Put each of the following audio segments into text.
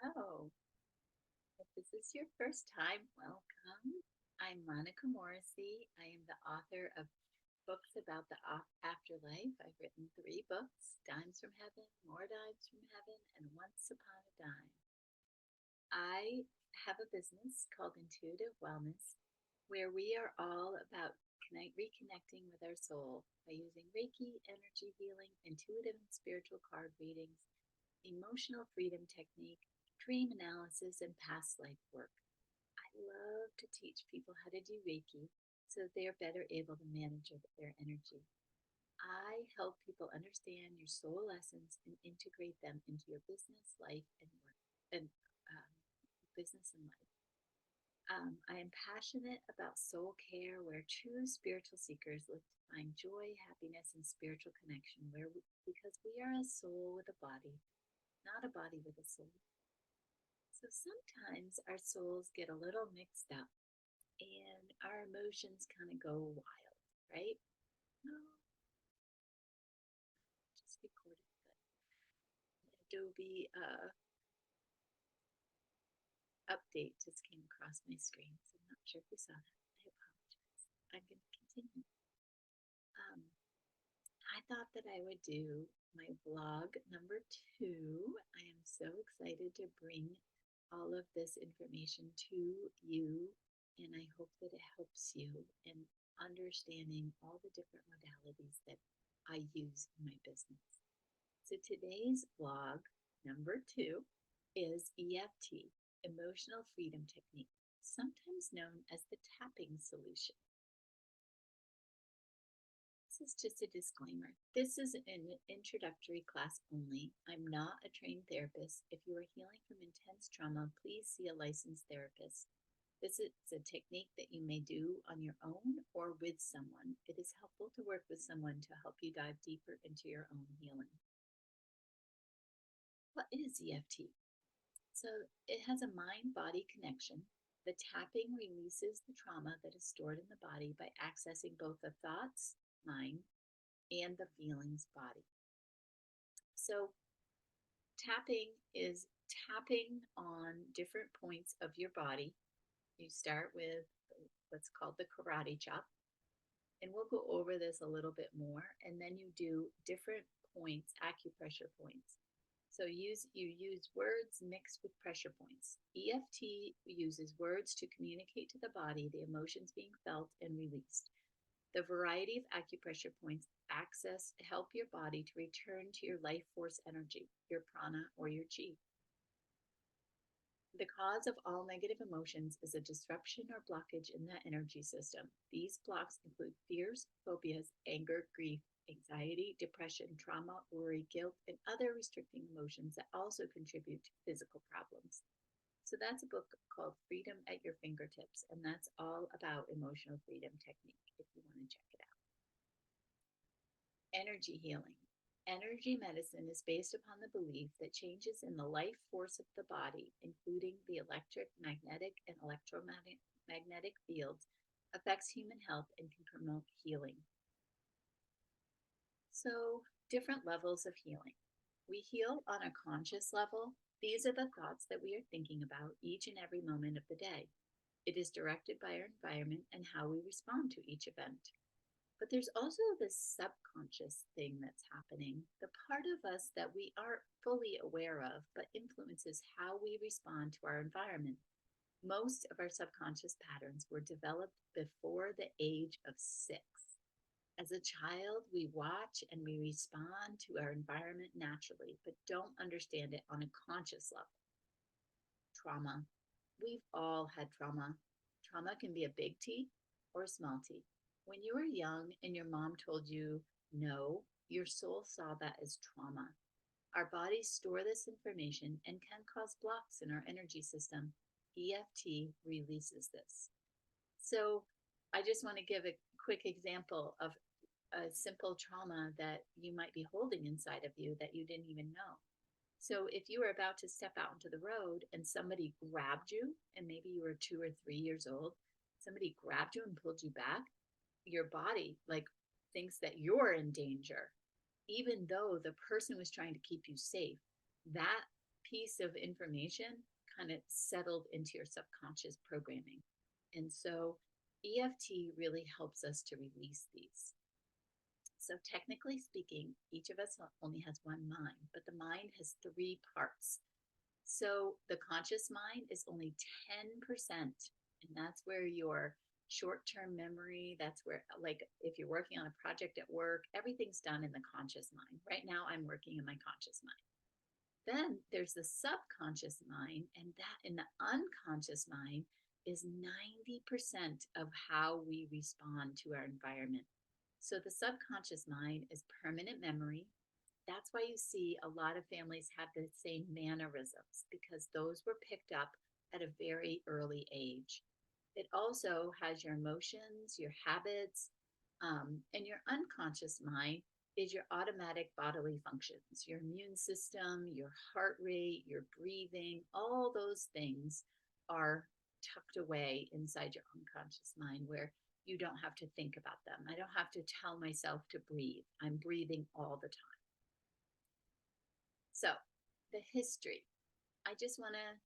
Oh, if this is your first time, welcome. I'm Monica Morrissey. I am the author of books about the afterlife. I've written three books: Dimes from Heaven, More Dimes from Heaven, and Once Upon a Dime. I have a business called Intuitive Wellness where we are all about reconnecting with our soul by using Reiki, energy healing, intuitive and spiritual card readings, emotional freedom technique, dream analysis, and past life work. I love to teach people how to do Reiki so that they are better able to manage their energy. I help people understand your soul lessons and integrate them into your business, life, and work, and um, business and life. I am passionate about soul care, where true spiritual seekers look to find joy, happiness, and spiritual connection. Because we are a soul with a body, not a body with a soul. So sometimes our souls get a little mixed up and our emotions kind of go wild, right? Oh, just recorded the Adobe update just came across my screen, so I'm not sure if you saw that. I apologize. I'm going to continue. Um, I thought that I would do my vlog number 2. I am so excited to bring all of this information to you, and I hope that it helps you in understanding all the different modalities that I use in my business. So today's vlog number 2 is EFT, Emotional Freedom Technique, sometimes known as the tapping solution. This is just a disclaimer. This is an introductory class only. I'm not a trained therapist. If you are healing from intense trauma, please see a licensed therapist. This is a technique that you may do on your own or with someone. It is helpful to work with someone to help you dive deeper into your own healing. What is EFT? So it has a mind-body connection. The tapping releases the trauma that is stored in the body by accessing both the thoughts, mind, and the feelings, body. So tapping is tapping on different points of your body. You start with what's called the karate chop, and we'll go over this a little bit more. And then you do different points, acupressure points. So you use words mixed with pressure points. EFT uses words to communicate to the body the emotions being felt and released. The variety of acupressure points help your body to return to your life force energy, your prana or your chi. The cause of all negative emotions is a disruption or blockage in the energy system. These blocks include fears, phobias, anger, grief, anxiety, depression, trauma, worry, guilt, and other restricting emotions that also contribute to physical problems. So that's a book called Freedom at Your Fingertips, and that's all about emotional freedom technique if you want to check it out. Energy healing. Energy medicine is based upon the belief that changes in the life force of the body, including the electric, magnetic, and electromagnetic fields, affects human health and can promote healing. So, different levels of healing. We heal on a conscious level. These are the thoughts that we are thinking about each and every moment of the day. It is directed by our environment and how we respond to each event. But there's also this subconscious thing that's happening, the part of us that we aren't fully aware of, but influences how we respond to our environment. Most of our subconscious patterns were developed before the age of 6. As a child, we watch and we respond to our environment naturally, but don't understand it on a conscious level. Trauma. We've all had trauma. Trauma can be a big T or a small t. When you were young and your mom told you no, your soul saw that as trauma. Our bodies store this information and can cause blocks in our energy system. EFT releases this. So I just want to give a quick example of a simple trauma that you might be holding inside of you that you didn't even know. So if you were about to step out into the road and somebody grabbed you, and maybe you were 2 or 3 years old, somebody grabbed you and pulled you back, your body like thinks that you're in danger, even though the person was trying to keep you safe. That piece of information kind of settled into your subconscious programming. And so EFT really helps us to release these. So, technically speaking, each of us only has one mind, but the mind has three parts. So, the conscious mind is only 10%, and that's where your short term memory, that's where, like, if you're working on a project at work, everything's done in the conscious mind. Right now, I'm working in my conscious mind. Then there's the subconscious mind, and that in the unconscious mind is 90% of how we respond to our environment. So the subconscious mind is permanent memory. That's why you see a lot of families have the same mannerisms because those were picked up at a very early age. It also has your emotions, your habits, and your unconscious mind is your automatic bodily functions, your immune system, your heart rate, your breathing, all those things are tucked away inside your unconscious mind where you don't have to think about them. I don't have to tell myself to breathe. I'm breathing all the time. So, the history. I just want to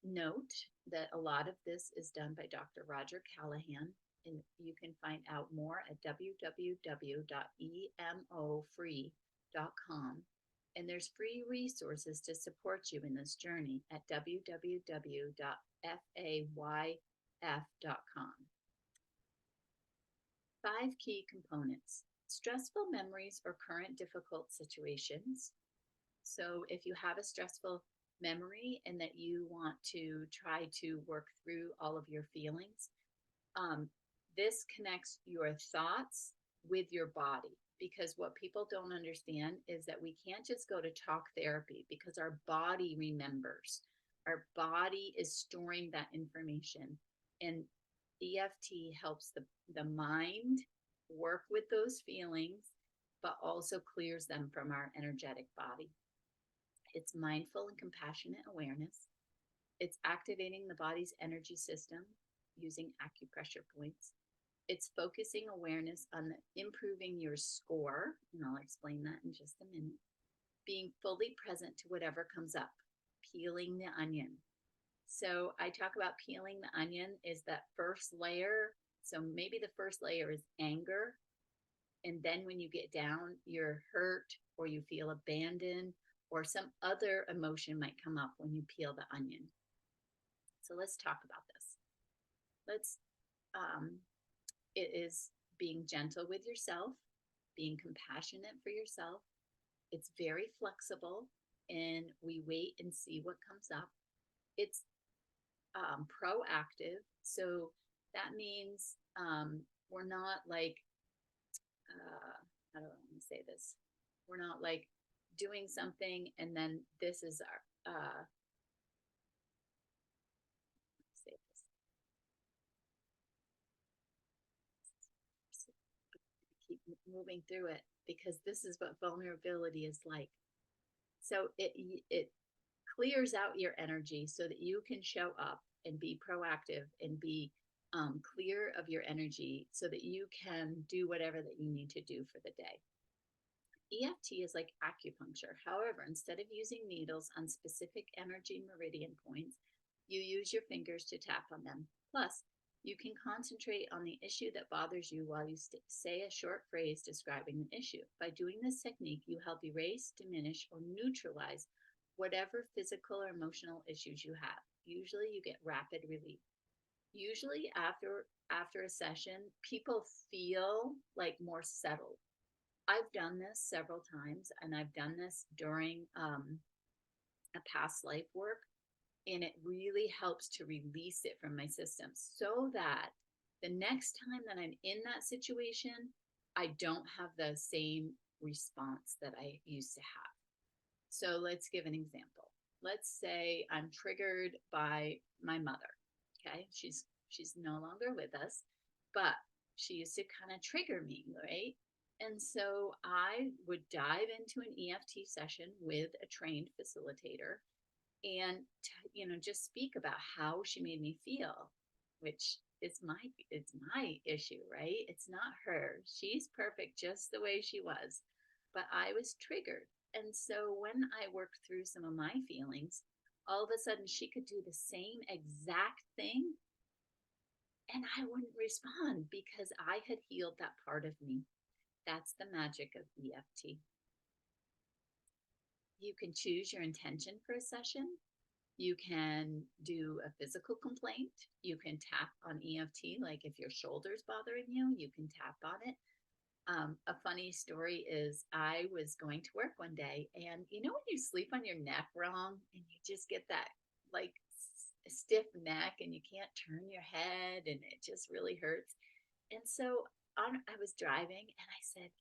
note that a lot of this is done by Dr. Roger Callahan, and you can find out more at www.emofree.com. And there's free resources to support you in this journey at www.fayf.com. 5 key components: stressful memories or current difficult situations. So if you have a stressful memory and that you want to try to work through all of your feelings, this connects your thoughts with your body. Because what people don't understand is that we can't just go to talk therapy because our body remembers. Our body is storing that information. And EFT helps the mind work with those feelings, but also clears them from our energetic body. It's mindful and compassionate awareness. It's activating the body's energy system using acupressure points. It's focusing awareness on improving your score, and I'll explain that in just a minute. Being fully present to whatever comes up, peeling the onion. So I talk about peeling the onion is that first layer. So maybe the first layer is anger. And then when you get down, you're hurt or you feel abandoned or some other emotion might come up when you peel the onion. So let's talk about this. It is being gentle with yourself, being compassionate for yourself. It's very flexible and we wait and see what comes up. It's proactive. So that means we're not like, how do I want to say this? We're not like doing something and then this is our, say this. Keep moving through it because this is what vulnerability is like. So it clears out your energy so that you can show up and be proactive and be clear of your energy so that you can do whatever that you need to do for the day. EFT is like acupuncture. However, instead of using needles on specific energy meridian points, you use your fingers to tap on them. Plus, you can concentrate on the issue that bothers you while you say a short phrase describing the issue. By doing this technique, you help erase, diminish, or neutralize whatever physical or emotional issues you have. Usually you get rapid relief. Usually after a session, people feel like more settled. I've done this several times, and I've done this during a past life work, and it really helps to release it from my system so that the next time that I'm in that situation, I don't have the same response that I used to have. So let's give an example. Let's say I'm triggered by my mother. Okay, she's no longer with us, but she used to kind of trigger me, right? And so I would dive into an EFT session with a trained facilitator and just speak about how she made me feel, which it's my issue, right? It's not her. She's perfect just the way she was, but I was triggered. And so when I worked through some of my feelings, all of a sudden she could do the same exact thing and I wouldn't respond because I had healed that part of me. That's the magic of EFT. You can choose your intention for a session. You can do a physical complaint. You can tap on EFT, like if your shoulder's bothering you, you can tap on it. A funny story is I was going to work one day, and you know when you sleep on your neck wrong and you just get that like stiff neck and you can't turn your head and it just really hurts. And so I was driving and I said,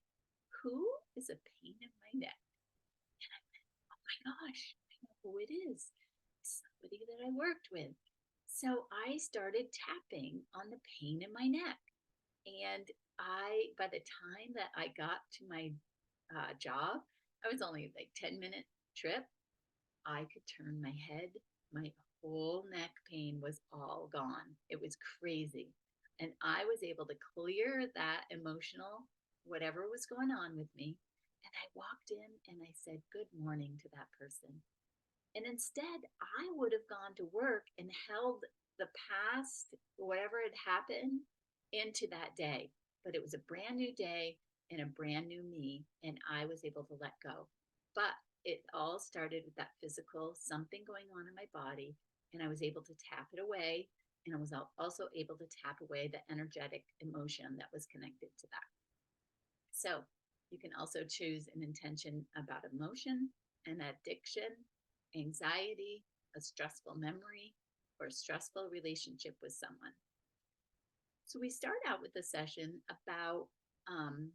"Who is a pain in my neck?" Oh my gosh, I know who it is. Somebody that I worked with. So I started tapping on the pain in my neck. And by the time that I got to my job, I was only like 10-minute trip. I could turn my head. My whole neck pain was all gone. It was crazy. And I was able to clear that emotional, whatever was going on with me. And I walked in and I said, "Good morning" to that person. And instead, I would have gone to work and held the past, whatever had happened, into that day. But it was a brand new day and a brand new me, and I was able to let go. But it all started with that physical something going on in my body, and I was able to tap it away. And I was also able to tap away the energetic emotion that was connected to that. So you can also choose an intention about emotion, an addiction, anxiety, a stressful memory, or a stressful relationship with someone. So we start out with a session about um,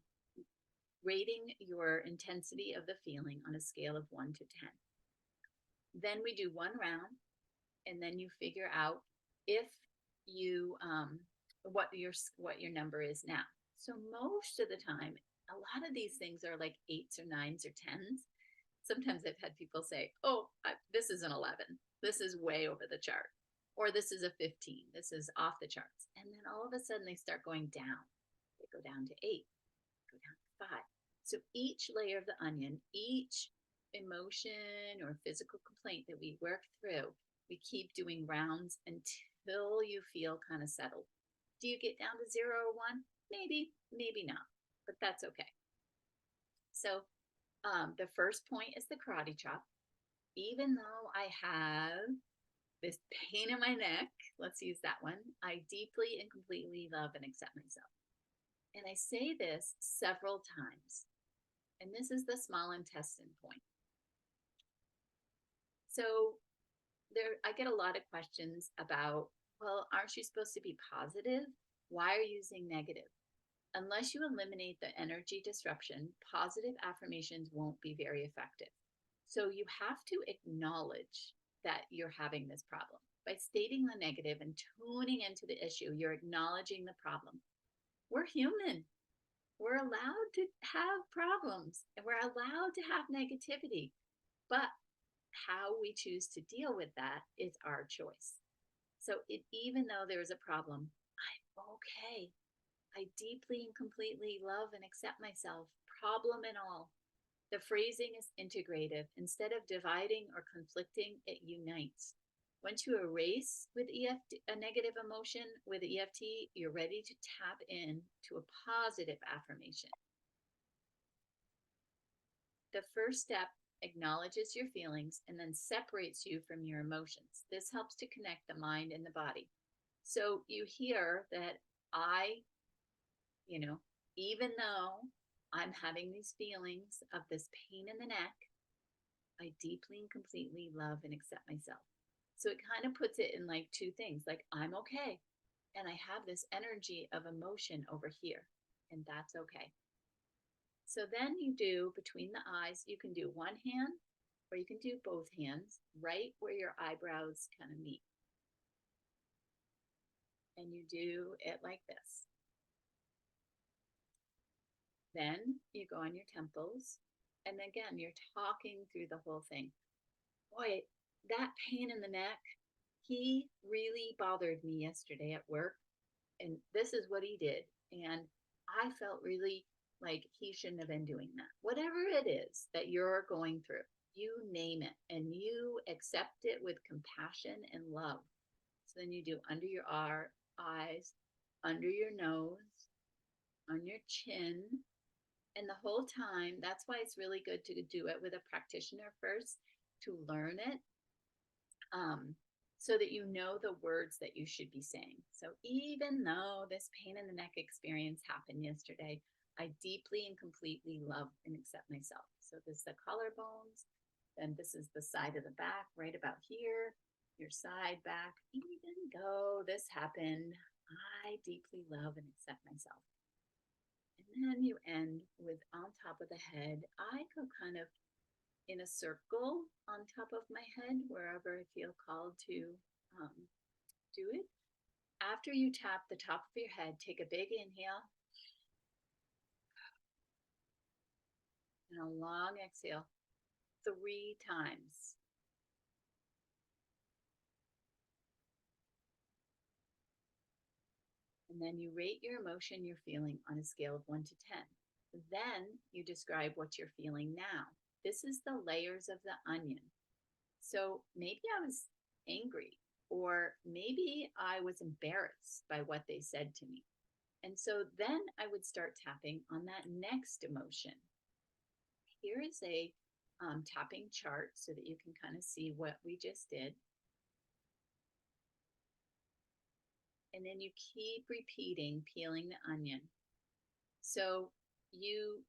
rating your intensity of the feeling on a scale of 1 to 10. Then we do one round, and then you figure out if you what your number is now. So most of the time, a lot of these things are like 8s or 9s or 10s. Sometimes I've had people say, "Oh, this is an 11. This is way over the chart." Or "This is a 15. This is off the charts." And then all of a sudden they start going down. They go down to 8, go down to 5. So each layer of the onion, each emotion or physical complaint that we work through, we keep doing rounds until you feel kind of settled. Do you get down to 0 or 1? Maybe, maybe not, but that's okay. So the first point is the karate chop. Even though I have this pain in my neck, let's use that one, I deeply and completely love and accept myself. And I say this several times. And this is the small intestine point. So I get a lot of questions about, well, aren't you supposed to be positive? Why are you using negative? Unless you eliminate the energy disruption, positive affirmations won't be very effective. So you have to acknowledge that you're having this problem. By stating the negative and tuning into the issue, you're acknowledging the problem. We're human. We're allowed to have problems and we're allowed to have negativity. But how we choose to deal with that is our choice. So even though there is a problem, I'm okay. I deeply and completely love and accept myself, problem and all. The phrasing is integrative. Instead of dividing or conflicting, it unites. Once you erase with EFT a negative emotion with EFT, you're ready to tap in to a positive affirmation. The first step acknowledges your feelings and then separates you from your emotions. This helps to connect the mind and the body. So you hear that even though I'm having these feelings of this pain in the neck, I deeply and completely love and accept myself. So it kind of puts it in like two things, like I'm okay. And I have this energy of emotion over here, and that's okay. So then you do between the eyes, you can do one hand or you can do both hands right where your eyebrows kind of meet. And you do it like this. Then you go on your temples. And again, you're talking through the whole thing. Boy, that pain in the neck, he really bothered me yesterday at work. And this is what he did. And I felt really like he shouldn't have been doing that. Whatever it is that you're going through, you name it and you accept it with compassion and love. So then you do under your eyes, under your nose, on your chin. And the whole time, that's why it's really good to do it with a practitioner first to learn it, so that you know the words that you should be saying. So even though this pain in the neck experience happened yesterday, I deeply and completely love and accept myself. So this is the collarbones, then this is the side of the back, right about here, your side back. Even though this happened, I deeply love and accept myself. And then you end with on top of the head. I go kind of in a circle on top of my head, wherever I feel called to do it. After you tap the top of your head, take a big inhale and a long exhale 3 times. And then you rate your emotion you're feeling on a scale of 1 to 10. Then you describe what you're feeling now. This is the layers of the onion. So maybe I was angry, or maybe I was embarrassed by what they said to me. And so then I would start tapping on that next emotion. Here is a tapping chart so that you can kind of see what we just did. And then you keep repeating, peeling the onion. So you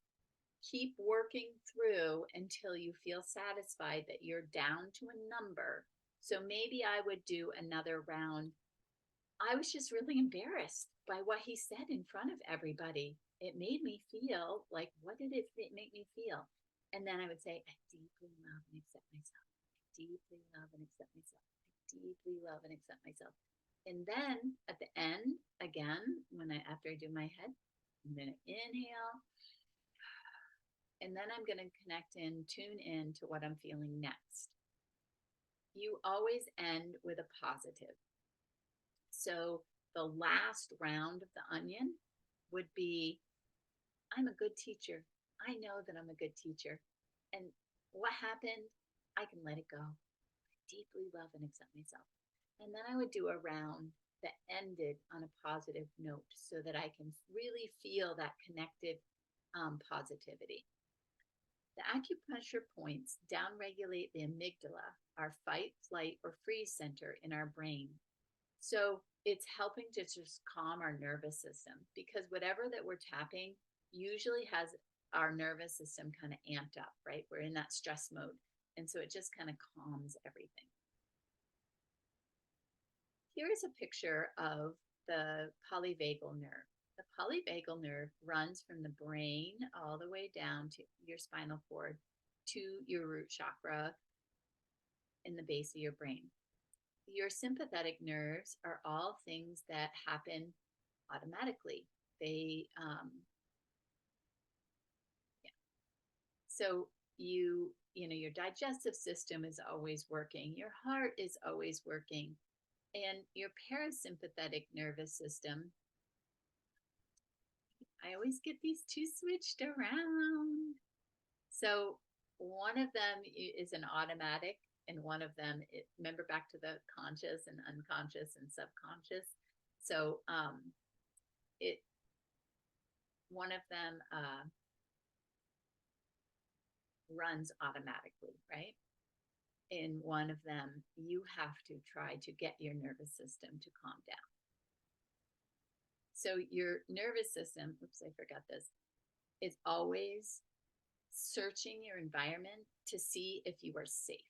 keep working through until you feel satisfied that you're down to a number. So maybe I would do another round. I was just really embarrassed by what he said in front of everybody. It made me feel like, what did it make me feel? And then I would say, I deeply love and accept myself. I deeply love and accept myself. I deeply love and accept myself. And then at the end, again, after I do my head, I'm going to inhale. And then I'm going to tune in to what I'm feeling next. You always end with a positive. So the last round of the onion would be, I'm a good teacher. I know that I'm a good teacher. And what happened, I can let it go. I deeply love and accept myself. And then I would do a round that ended on a positive note so that I can really feel that connected positivity. The acupressure points downregulate the amygdala, our fight, flight, or freeze center in our brain. So it's helping to just calm our nervous system, because whatever that we're tapping usually has our nervous system kind of amped up, right? We're in that stress mode. And so it just kind of calms everything. Here is a picture of the polyvagal nerve. The polyvagal nerve runs from the brain all the way down to your spinal cord to your root chakra in the base of your brain. Your sympathetic nerves are all things that happen automatically. So your digestive system is always working. Your heart is always working. And your parasympathetic nervous system, I always get these two switched around. So one of them is an automatic, and one of them, remember back to the conscious and unconscious and subconscious. So one of them runs automatically, right? In one of them, you have to try to get your nervous system to calm down. So your nervous system, oops, I forgot this, is always searching your environment to see if you are safe.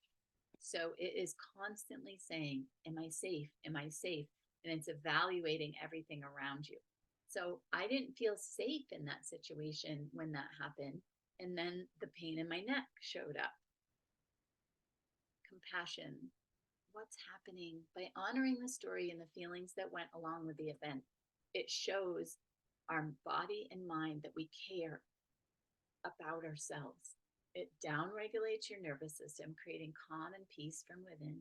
So it is constantly saying, am I safe? Am I safe? And it's evaluating everything around you. So I didn't feel safe in that situation when that happened. And then the pain in my neck showed up. Compassion. What's happening? By honoring the story and the feelings that went along with the event, it shows our body and mind that we care about ourselves. It downregulates your nervous system, creating calm and peace from within.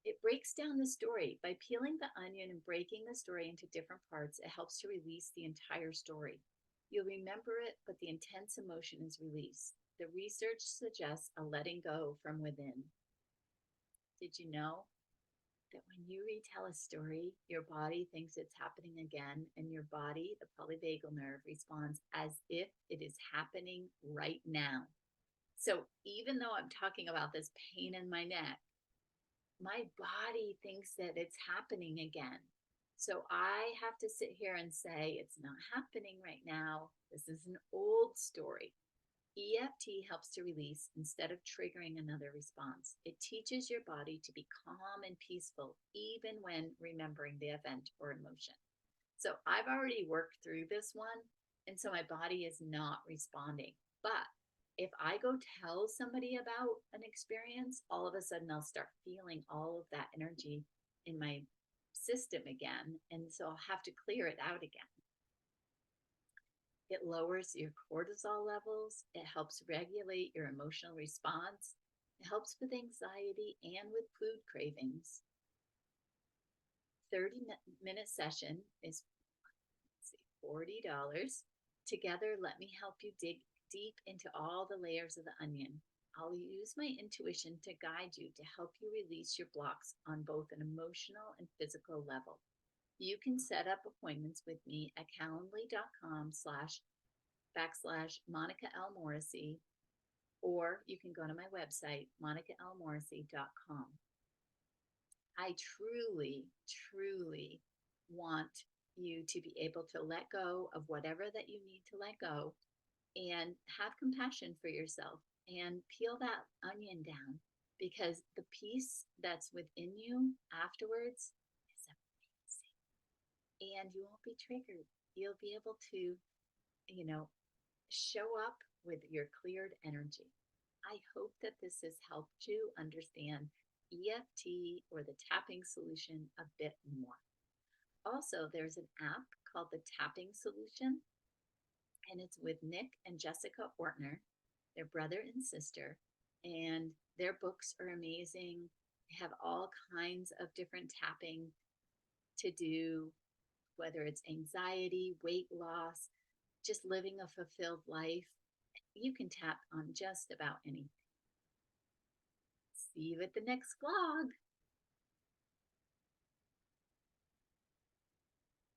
It breaks down the story. By peeling the onion and breaking the story into different parts, it helps to release the entire story. You'll remember it, but the intense emotion is released. The research suggests a letting go from within. Did you know that when you retell a story, your body thinks it's happening again, and your body, the polyvagal nerve, responds as if it is happening right now? So even though I'm talking about this pain in my neck, my body thinks that it's happening again. So I have to sit here and say, it's not happening right now. This is an old story. EFT helps to release instead of triggering another response. It teaches your body to be calm and peaceful, even when remembering the event or emotion. So I've already worked through this one, and so my body is not responding. But if I go tell somebody about an experience, all of a sudden I'll start feeling all of that energy in my system again. And so I'll have to clear it out again. It lowers your cortisol levels. It helps regulate your emotional response. It helps with anxiety and with food cravings. 30-minute session is $40. Together, let me help you dig deep into all the layers of the onion. I'll use my intuition to guide you to help you release your blocks on both an emotional and physical level. You can set up appointments with me at calendly.com/Monica L. Morrissey, or you can go to my website, monicalmorrissey.com. I truly, truly want you to be able to let go of whatever that you need to let go and have compassion for yourself and peel that onion down, because the peace that's within you afterwards is amazing. And you won't be triggered. You'll be able to, show up with your cleared energy. I hope that this has helped you understand EFT, or the tapping solution, a bit more. Also, there's an app called the Tapping Solution, and it's with Nick and Jessica Ortner. They're brother and sister, and their books are amazing. They have all kinds of different tapping to do, whether it's anxiety, weight loss, just living a fulfilled life. You can tap on just about anything. See you at the next vlog.